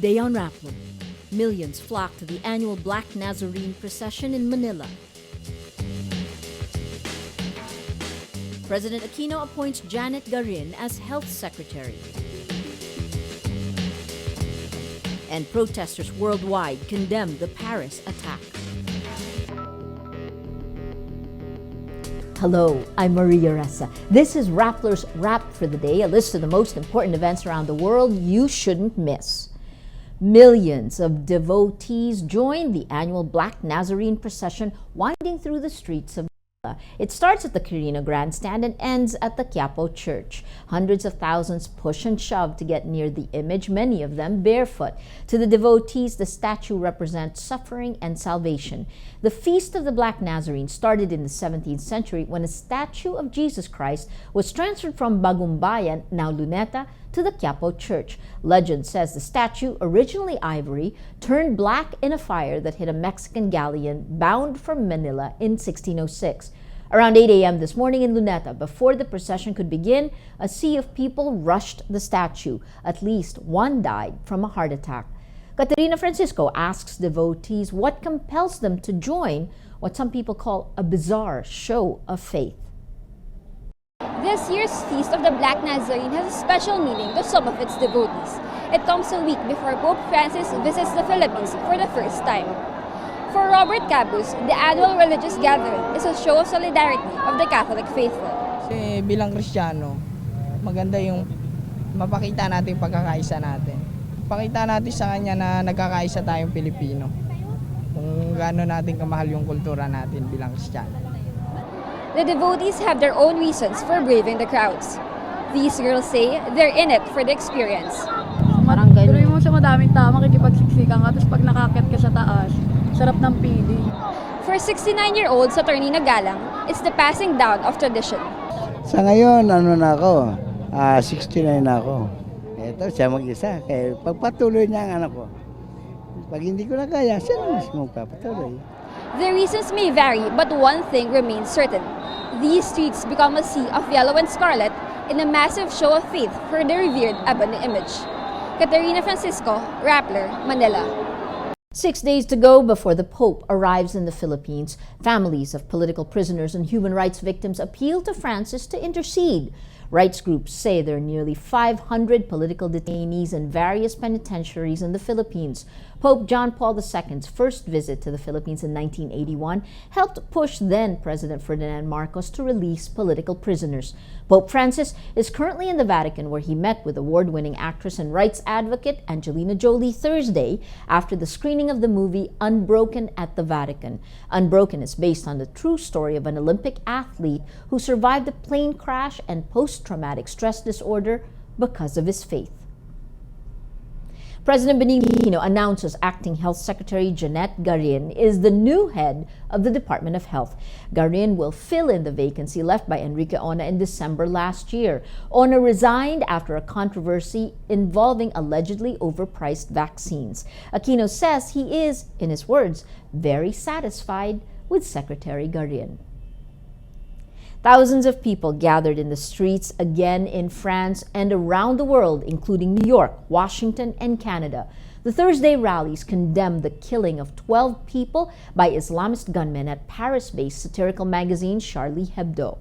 Today on Rappler, millions flock to the annual Black Nazarene procession in Manila. President Aquino appoints Janette Garin as Health Secretary. And protesters worldwide condemn the Paris attack. Hello, I'm Maria Ressa. This is Rappler's Wrap for the Day, a list of the most important events around the world you shouldn't miss. Millions of devotees join the annual Black Nazarene procession winding through the streets of Manila. It starts at the Katerina Grandstand and ends at the Quiapo Church. Hundreds of thousands push and shove to get near the image, many of them barefoot. To the devotees, the statue represents suffering and salvation. The Feast of the Black Nazarene started in the 17th century when a statue of Jesus Christ was transferred from Bagumbayan, now Luneta, to the Quiapo Church. Legend says the statue, originally ivory, turned black in a fire that hit a Mexican galleon bound from Manila in 1606. Around 8 a.m. this morning in Luneta, before the procession could begin, a sea of people rushed the statue. At least one died from a heart attack. Katerina Francisco asks devotees what compels them to join what some people call a bizarre show of faith. This year's Feast of the Black Nazarene has a special meaning to some of its devotees. It comes a week before Pope Francis visits the Philippines for the first time. For Robert Cabus, the annual religious gathering is a show of solidarity of the Catholic faithful. Kasi bilang Kristiyano, maganda yung mapakita natin yung pagkakaisa natin. Pakita natin sa kanya na nagkakaisa tayong Pilipino. Kung gaano natin kamahal yung kultura natin bilang Kristiyano. The devotees have their own reasons for braving the crowds. These girls say they're in it for the experience. Parang ganun. Pero mo sa madaming tao, makikipagsiksikan ka, tapos pag nakakit ka sa taas, sarap ng pili. For 69-year-old Katerina Galang, it's the passing down of tradition. Sa ngayon, 69 na ako. Ito, siya mag-isa. Kaya pagpatuloy niya ang anak ko. Pag hindi ko na kaya, siya na mismo magpapatuloy. The reasons may vary, but one thing remains certain. These streets become a sea of yellow and scarlet in a massive show of faith for the revered ebony image. Katerina Francisco, Rappler, Manila. 6 days to go before the Pope arrives in the Philippines. Families of political prisoners and human rights victims appeal to Francis to intercede. Rights groups say there are nearly 500 political detainees in various penitentiaries in the Philippines. Pope John Paul II's first visit to the Philippines in 1981 helped push then-President Ferdinand Marcos to release political prisoners. Pope Francis is currently in the Vatican, where he met with award-winning actress and rights advocate Angelina Jolie Thursday after the screening of the movie Unbroken at the Vatican. Unbroken is based on the true story of an Olympic athlete who survived a plane crash and post-traumatic stress disorder because of his faith. President Benigno Aquino announces Acting Health Secretary Janette Garin is the new head of the Department of Health. Garin will fill in the vacancy left by Enrique Ona in December last year. Ona resigned after a controversy involving allegedly overpriced vaccines. Aquino says he is, in his words, very satisfied with Secretary Garin. Thousands of people gathered in the streets again in France and around the world, including New York, Washington, and Canada. The Thursday rallies condemned the killing of 12 people by Islamist gunmen at Paris-based satirical magazine Charlie Hebdo.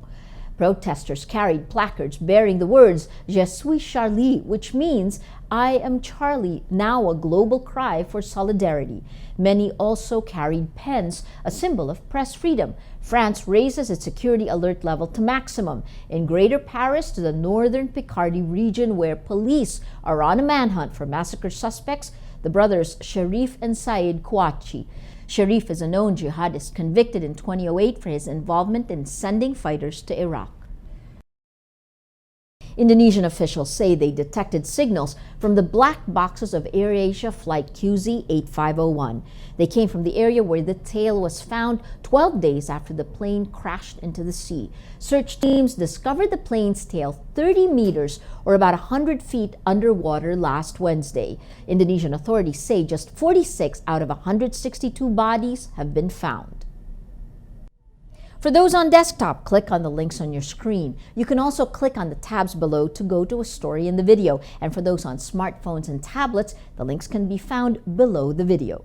Protesters carried placards bearing the words Je suis Charlie, which means I am Charlie, now a global cry for solidarity. Many also carried pens, a symbol of press freedom. France raises its security alert level to maximum. In Greater Paris to the northern Picardy region, where police are on a manhunt for massacre suspects, the brothers Sharif and Said Kouachi. Sharif is a known jihadist convicted in 2008 for his involvement in sending fighters to Iraq. Indonesian officials say they detected signals from the black boxes of AirAsia flight QZ8501. They came from the area where the tail was found 12 days after the plane crashed into the sea. Search teams discovered the plane's tail 30 meters or about 100 feet underwater last Wednesday. Indonesian authorities say just 46 out of 162 bodies have been found. For those on desktop, click on the links on your screen. You can also click on the tabs below to go to a story in the video. And for those on smartphones and tablets, the links can be found below the video.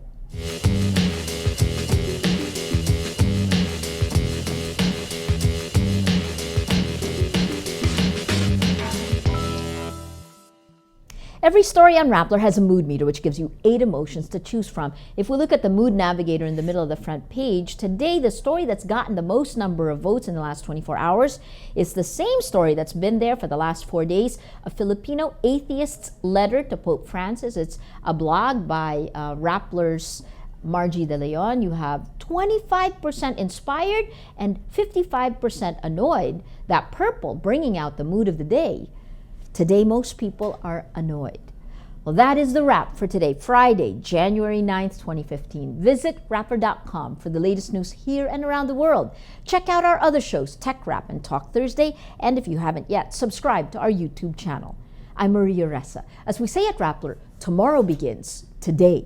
Every story on Rappler has a mood meter, which gives you 8 emotions to choose from. If we look at the mood navigator in the middle of the front page, today the story that's gotten the most number of votes in the last 24 hours is the same story that's been there for the last 4 days, a Filipino atheist's letter to Pope Francis. It's a blog by Rappler's Margie De Leon. You have 25% inspired and 55% annoyed. That purple bringing out the mood of the day. Today, most people are annoyed. Well, that is the wrap for today, Friday, January 9th, 2015. Visit Rappler.com for the latest news here and around the world. Check out our other shows, Tech Wrap and Talk Thursday, and if you haven't yet, subscribe to our YouTube channel. I'm AirAsia. As we say at Rappler, tomorrow begins today.